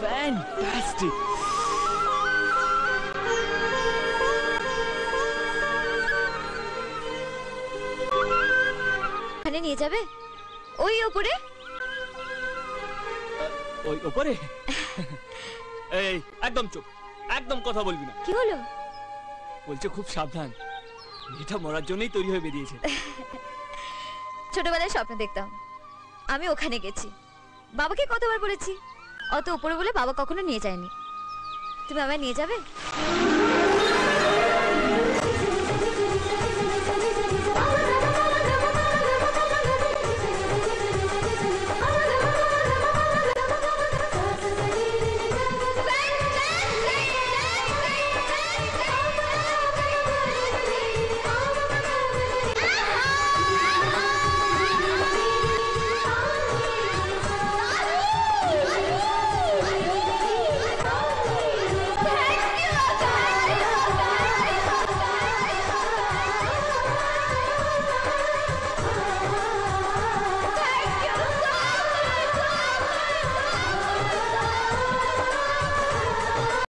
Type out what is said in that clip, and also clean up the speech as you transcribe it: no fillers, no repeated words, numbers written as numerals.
Fantastic. ওখানে নিয়ে যাবে? ওই ওপরে? ওই ওপরে? এই একদম চুপ, একদম কথা বলবি না। কি হলো? বলছে খুব সাবধান, মেয়েটা মরার জন্যই তৈরি হয়ে বেরিয়েছে। ছোটবেলায় স্বপ্ন দেখতাম আমি ওখানে গেছি, বাবাকে কতবার বলেছি, অত উপরে বলে বাবা কখনো নিয়ে যায়নি। তুমি আমায় নিয়ে যাবে?